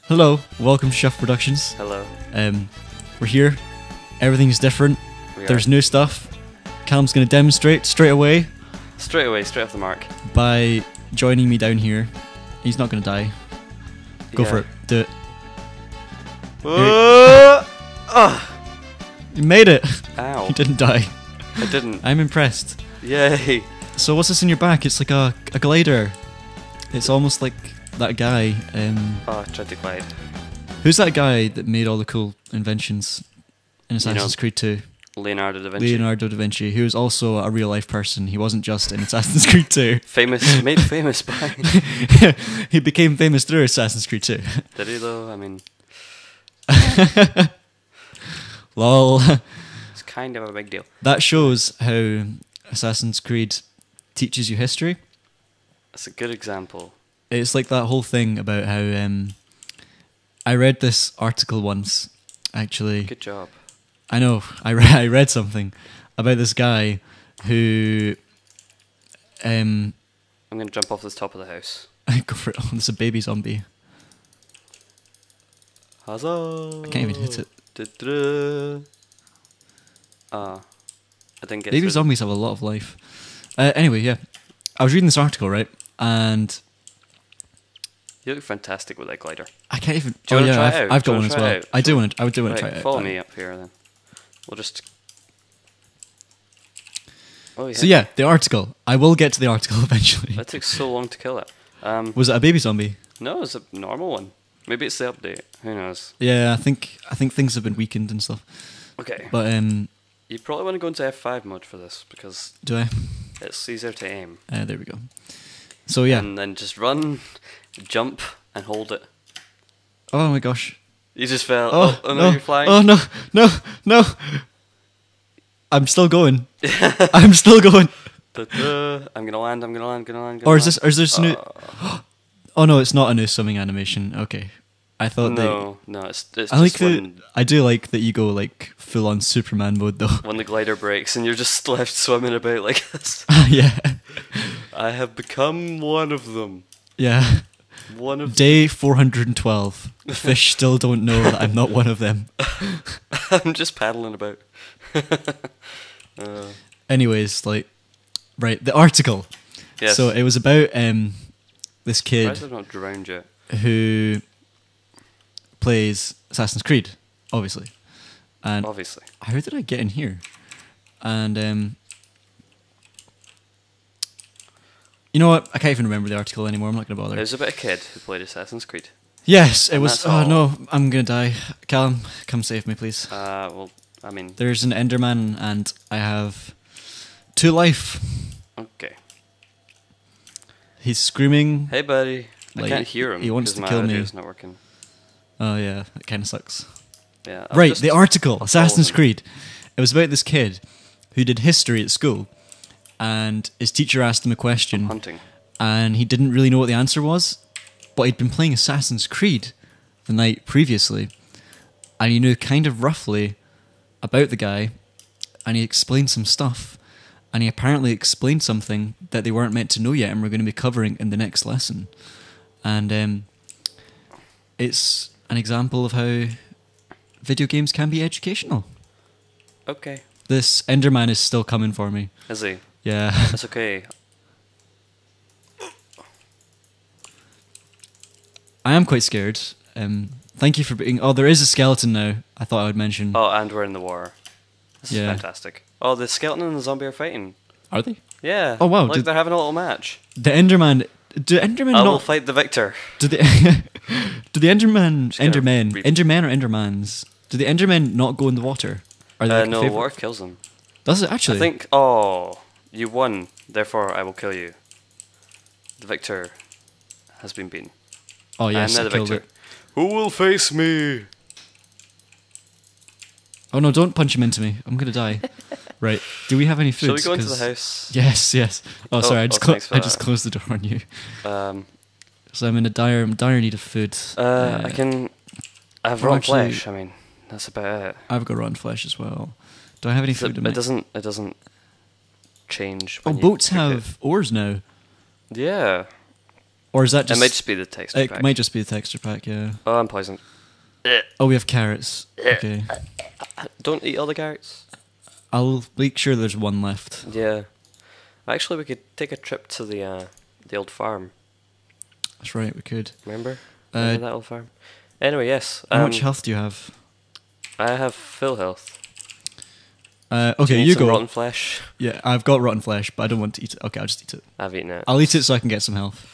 Hello, welcome to Chef Productions. Hello. We're here. Everything's different. There's new stuff. Calum's going to demonstrate straight away. Straight off the mark. By joining me down here. He's not going to die. Go for it. Do it. You made it. Ow. You didn't die. I didn't. I'm impressed. Yay. So what's this in your back? It's like a glider. It's almost like that guy. I tried to glide. Who's that guy that made all the cool inventions in Assassin's Creed 2? Leonardo da Vinci. Leonardo da Vinci, who was also a real life person. He wasn't just in Assassin's Creed 2. Made famous by. He became famous through Assassin's Creed 2. Did he though? I mean, lol. it's kind of a big deal. That shows how Assassin's Creed teaches you history. That's a good example. It's like that whole thing about how I read this article once, actually. Good job. I know. I read something about this guy who. I'm going to jump off the top of the house. Go for it. Oh, there's a baby zombie. Huzzah! I can't even hit it. I didn't get Baby zombies have a lot of life. Anyway, yeah. I was reading this article, right? And you look fantastic with that glider. I can't even. Do you want to try it out? I've got one as well. I do want to try it. Follow me up here then. We'll just. Oh yeah. So yeah, the article. I will get to the article eventually. That took so long to kill it. Was it a baby zombie? No, it's a normal one. Maybe it's the update. Who knows? Yeah, I think things have been weakened and stuff. Okay. But you probably want to go into F5 mode for this because. Do I? It's easier to aim. There we go. So yeah. And then just run, jump, and hold it. Oh my gosh. You just fell. Oh no, no, you're flying. Oh no. I'm still going. I'm still going. I'm gonna land. Or is this new? Oh no, it's not a new swimming animation. Okay, I thought no, it's I like just when, I do like that you go like full on Superman mode though. when the glider breaks and you're just left swimming about like this. Yeah. I have become one of them. Yeah. One of Day 412. The fish still don't know that I'm not one of them. I'm just paddling about. Anyways, like, right, the article. Yes. So it was about this kid I've not drowned yet. who plays Assassin's Creed, obviously. And Obviously. how did I get in here? And you know what? I can't even remember the article anymore. I'm not going to bother. It was about a kid who played Assassin's Creed. Yes, it And was. that's Oh all. no, I'm going to die. Callum, come save me, please. Well, I mean. There's an Enderman, and I have 2 life. Okay. He's screaming. Hey, buddy. Like, I can't hear him. he wants 'cause to my kill me. audio's not working. Oh yeah, that kind of sucks. Yeah. Right, the article, Assassin's him. Creed. It was about this kid who did history at school, and his teacher asked him a question, Hunting. and he didn't really know what the answer was, but he'd been playing Assassin's Creed the night previously, and he knew kind of roughly about the guy, and he explained some stuff, and he apparently explained something that they weren't meant to know yet, and we're going to be covering in the next lesson. And it's an example of how video games can be educational. Okay. This Enderman is still coming for me. Is he? Yeah. That's okay. I am quite scared. Thank you for being... Oh, there is a skeleton now. I thought I would mention. Oh, and we're in the war. This is Yeah. fantastic. Oh, the skeleton and the zombie are fighting. Are they? Yeah. Oh, wow, Like they're having a little match. The Enderman... Do Endermen I will not... fight the victor. Do the... do the Endermen... gonna Endermen... reap- Endermen or Endermans... Do the Endermen not go in the water? Are they like a No, favourite? water kills them. Does it actually? I think, oh, you won, therefore I will kill you. The victor has been beaten. Oh yes, I am I now the killed victor. it. Who will face me? Oh no, don't punch him into me. I'm going to die. Right. Do we have any food? Shall we go into the house? Yes, yes. Oh, sorry, I just thanks for I that. just closed the door on you. Um, So I'm in a dire need of food. I have Well, raw actually- flesh, I mean, that's about it. I've got rotten flesh as well. Do I have any food in my... It doesn't change Oh, when you boats cook it. have oars now. Yeah. Or is that It just... might just be the texture It pack. might just be the texture pack, yeah. Oh, I'm poisoned. Oh, we have carrots. Okay. Don't eat all the carrots. I'll make sure there's one left. Yeah. Actually, we could take a trip to the old farm. That's right, we could. Remember? Remember that old farm? Anyway, yes. How much health do you have? I have full health. Okay, Do you need you some go. rotten flesh? Yeah, I've got rotten flesh, but I don't want to eat it. Okay, I'll just eat it. I've eaten it. I'll eat it so I can get some health.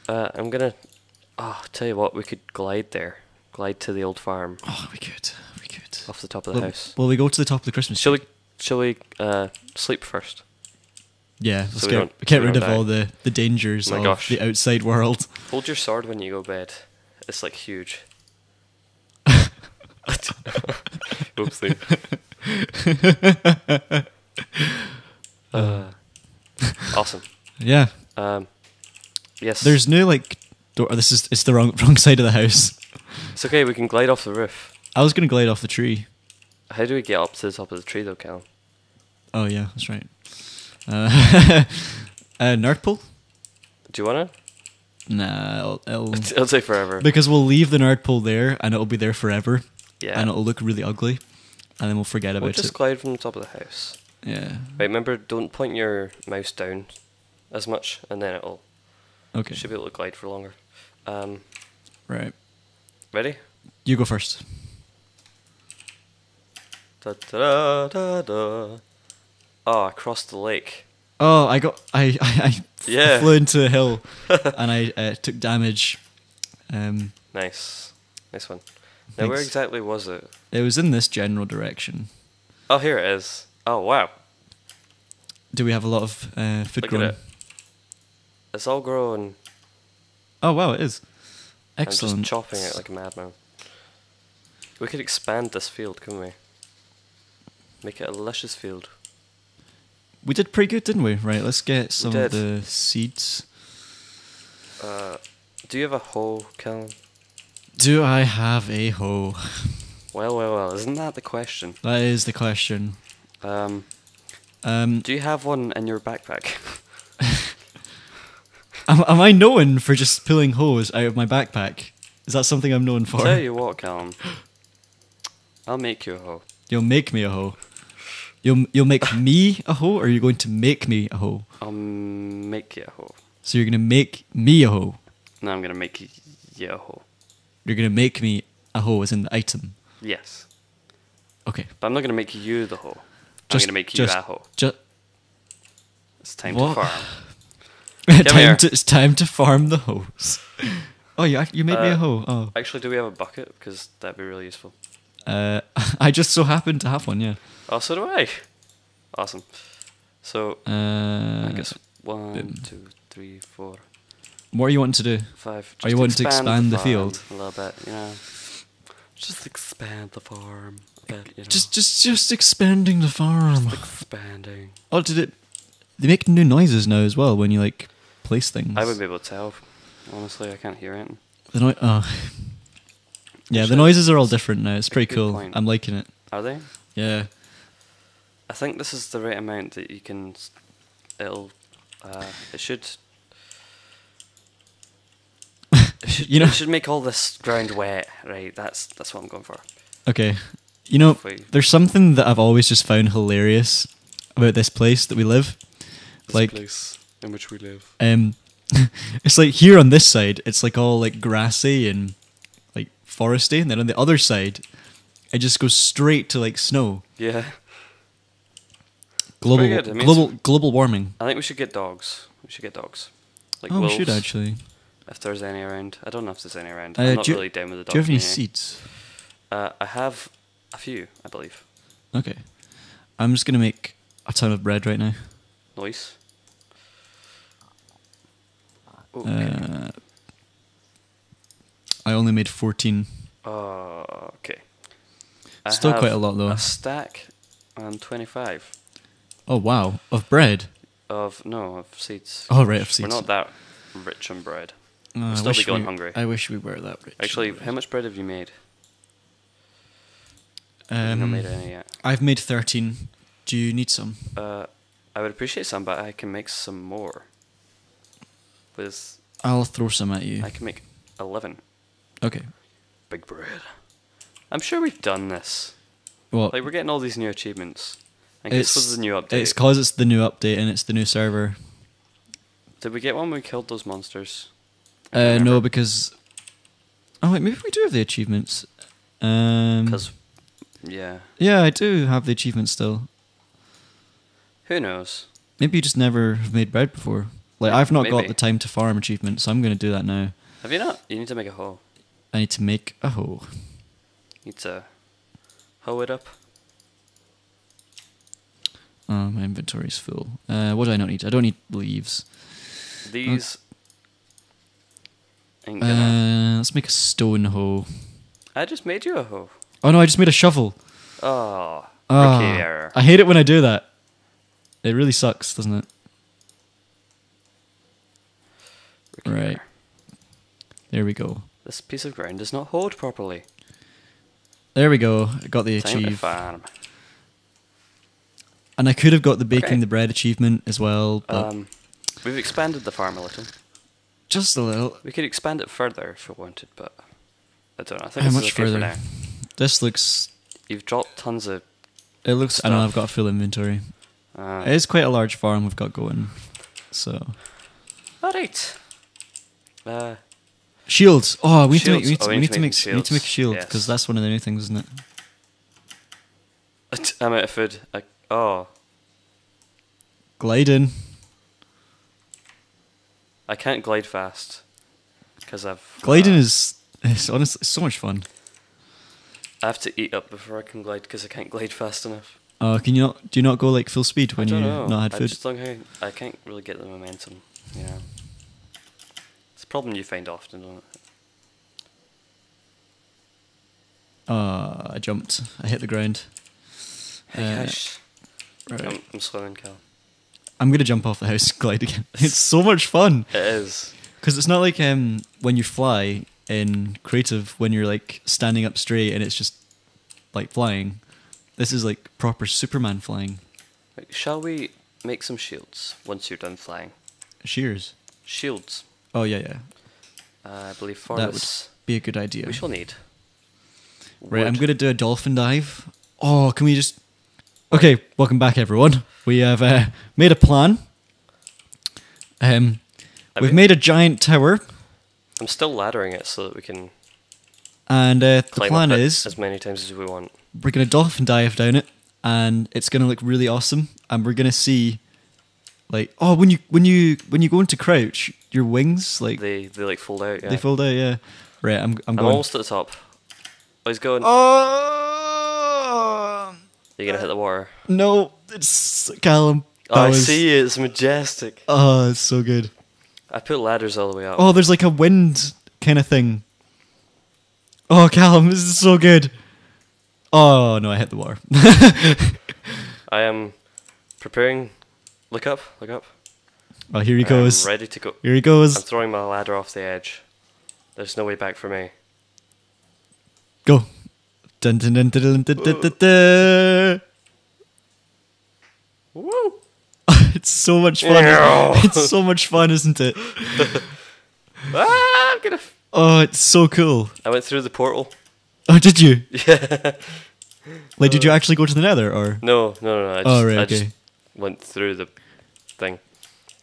I'm gonna... Oh, tell you what, we could glide there. Glide to the old farm. Oh, we could. We could. Off the top of the house. Well, we go to the top of the Christmas tree. Shall we sleep first? Yeah, let's So we get don't- get so we rid don't of die. all the dangers Oh my of gosh. the outside world. Hold your sword when you go to bed. It's like huge. Oopsie. Awesome. Yeah. Yes. There's no like door. It's the wrong side of the house. It's okay. We can glide off the roof. I was gonna glide off the tree. How do we get up to the top of the tree, though, Cal? Oh yeah, that's right. Nerd pool? Do you wanna? Nah, It'll take forever. because we'll leave the nerd pool there, and it'll be there forever, Yeah. and it'll look really ugly, and then we'll forget We'll about just it. glide from the top of the house. Yeah. Right. Remember, don't point your mouse down as much, and then it'll Okay. should be able to glide for longer. Right. Ready? You go first. Da da da da. Oh, I crossed the lake. Oh, I Yeah. flew into a hill, and I took damage. Nice. Nice one. Now, where Thanks. exactly was it? It was in this general direction. Oh, here it is. Oh, wow. Do we have a lot of food Look growing? at it. It's all grown. Oh wow, it is. I'm Excellent. just chopping it like a madman. We could expand this field, couldn't we? Make it a luscious field. We did pretty good, didn't we? Right, let's get some did. of the seeds. Do you have a hoe, Calum? Do I have a hoe? Well, isn't that the question? That is the question. Do you have one in your backpack? Am I known for just pulling hoes out of my backpack? Is that something I'm known for? Tell you what, Calum. I'll make you a hoe. You'll make me a hoe. You'll make me a hoe, or are you going to make me a hoe? I'll make you a hoe. So you're gonna make me a hoe. No, I'm gonna make you a hoe. You're gonna make me a hoe as in the item. Yes. Okay. But I'm not gonna make you the hoe. I'm Just- gonna make you just- a hoe. Just It's time What? to farm. here. it's time to farm the hoes. Oh, you made me a hoe. Oh. Actually, do we have a bucket? Because that'd be really useful. I just so happen to have one. Yeah. Oh, so do I. Awesome. So, I guess boom. 1, 2, 3, 4, What are you wanting to do? 5. Are you wanting to expand the farm field? a little bit? You know, just expand the farm a bit. You know, Just expanding the farm. expanding. Oh, did it? They make new noises now as well when you like place things. I wouldn't be able to tell. Honestly, I can't hear anything. The yeah, the Actually, noises are all different now. It's a pretty good cool. point. I'm liking it. Are they? Yeah. I think this is the right amount that you can. It should. You know- it should make all this ground wet, right? That's what I'm going for. Okay. You know, If we- there's something that I've always just found hilarious about this place that we live. Like, place in which we live. it's like here on this side, it's like all like grassy and like foresty, and then on the other side, it just goes straight to like snow. Yeah. Global, pretty good. It means- global warming. I think we should get dogs. Like Oh, we wolves, should actually. if there's any around. I don't know if there's any around. I'm not do you- really down with the dogs. Do you have any anyway. seeds? I have a few, I believe. Okay. I'm just gonna make a ton of bread right now. Nice. Okay. I only made 14. Okay. I Still have quite a lot, though. A stack and 25 Oh wow, of bread. of seeds. Oh right, of seeds. We're not that rich on bread. I still wish be going hungry. I wish we were that rich. Actually, how much bread have you made? You've not made any yet. I've made 13. Do you need some? I would appreciate some, but I can make some more. With I'll throw some at you. I can make 11. Okay. Big bread. I'm sure we've done this. Well, Like, we're getting all these new achievements. I think this was the new update. It's because it's the new update and it's the new server. Did we get one when we killed those monsters? No, because... Oh, wait, maybe we do have the achievements. Because, yeah. Yeah, I do have the achievements still. Who knows? Maybe you just never have made bread before. Like, I've not got Maybe. the time to farm achievements, so I'm going to do that now. Have you not? You need to make a hoe. I need to make a hoe. You need to hoe it up. Oh, my inventory's full. What do I not need? I don't need leaves. These ain't gonna... Let's make a stone hoe. I just made you a hoe. Oh no, I just made a shovel. Oh, Ah, rookie error. I hate it when I do that. It really sucks, doesn't it? Rookie Right. error. There we go. This piece of ground is not hoed properly. There we go. I got the Time to achieve. farm. And I could have got the baking Okay. the bread achievement as well, but We've expanded the farm a little. just a little. We could expand it further if we wanted, but I don't know. I think How this much is okay further? for now. This looks. You've dropped tons of... It looks. I know Stuff. I've got a full inventory. Uh, It is quite a large farm we've got going. So Alright. shields. Oh, we need to make. Shields. We need to make. shields. We need to make a shield Yes. because that's one of the new things, isn't it? I'm out of food. Oh, Gliding. I can't glide fast. Because Gliding is honestly so much fun. I have to eat up before I can glide because I can't glide fast enough. Can you not? Do you not go like full speed when I you don't know. not had I food? just don't know. I can't really get the momentum. Yeah. It's a problem you find often, don't it? I jumped. I hit the ground. Hey, gosh. Right. I'm swimming, Cal. I'm gonna jump off the house and glide again. It's so much fun It is. because it's not like when you fly in creative when you're like standing up straight and it's just like flying. This is like proper Superman flying. Right, shall we make some shields once you're done flying? Shears. Shields. Oh yeah. I believe for That this Be a good idea. we shall need. Right, I'm wood. gonna do a dolphin dive. Oh, can we just? Okay, welcome back, everyone. We have made a plan. We've made a giant tower, I'm still laddering it so that we can and the climb plan up it is as many times as we want. we're gonna dolphin dive down it, and it's gonna look really awesome. And we're gonna see, like, when you go into crouch, your wings like They like fold out. Yeah. they fold out. Yeah. Right, I'm I'm going. almost at the top. Oh, he's going. Oh You're gonna hit the water. no! It's Callum. Oh, That I was- see it. It's majestic. Oh, it's so good. I put ladders all the way up. Oh, there's like a wind kind of thing. Oh, Callum, this is so good. Oh no, I hit the water. I am preparing. Look up. Look up. Oh, here he goes. I'm ready to go. Here he I'm goes. throwing my ladder off the edge. There's no way back for me. Go. Dun, dun, dun, dun, dun, dun, dun, dun, dun. Woo! It's so much fun. It's so much fun, isn't it? Ah, I'm gonna. Oh, it's so cool. I went through the portal. Oh, did you? Yeah. Like, did you actually go to the Nether, or? No. I just, Oh, right, I just okay. went through the thing.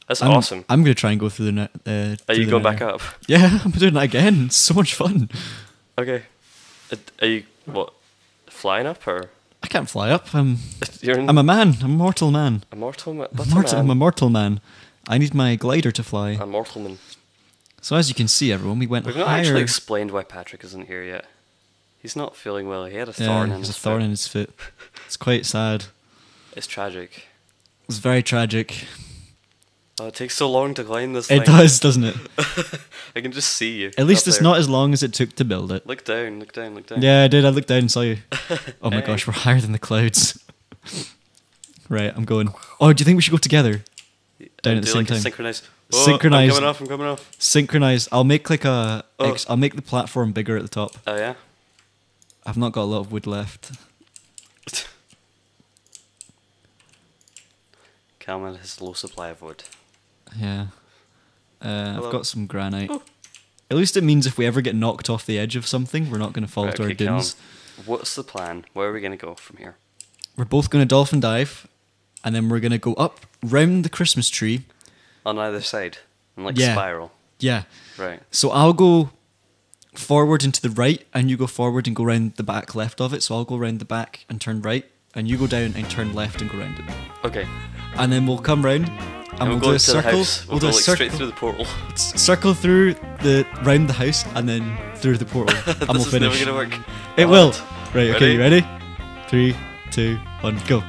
That's I'm, awesome. I'm gonna try and go through the net. Are through you the going Nether. back up? Yeah, I'm doing that again. It's so much fun. Okay. Are you what? Flying up or? I can't fly up. I'm You're in a man. I'm a mortal man. a mortal man. I'm a mortal man. I need my glider to fly. A mortal man. So as you can see, everyone, we went We've not higher. actually explained why Patrick isn't here yet. He's not feeling well. He had a thorn in there's his a thorn foot. in his foot. It's quite sad. It's tragic. It's very tragic. Oh, it takes so long to climb this thing. It does, doesn't it? I can just see you. At least up it's there. not as long as it took to build it. Look down, look down, look down. Yeah, I did. I looked down and saw you. Oh my Hey. gosh, we're higher than the clouds. Right, I'm going. Oh, do you think we should go together? Down at the Do same like a time. synchronized. Synchronized. I'm coming off. Synchronized. I'll make like a. Oh. I'll make the platform bigger at the top. Oh yeah? I've not got a lot of wood left. Calman has low supply of wood. Yeah. Hello. I've got some granite. Oh. At least it means if we ever get knocked off the edge of something, we're not going to fall Right, to our okay, dooms. Callum, what's the plan? Where are we going to go from here? We're both going to dolphin dive, and then we're going to go up round the Christmas tree. On either side, and like Yeah. spiral. Yeah. Right. So I'll go forward and to the right, and you go forward and go round the back left of it. So I'll go round the back and turn right, and you go down and turn left and go round it. Okay. And then we'll come round, and we'll go do a into the circle. house. We'll do go a like circle. straight through the portal. Circle through the round the house and then through the portal, and we'll This is finish. never gonna work. It Oh, will. God. Right. Okay. You ready? 3, 2, 1, go.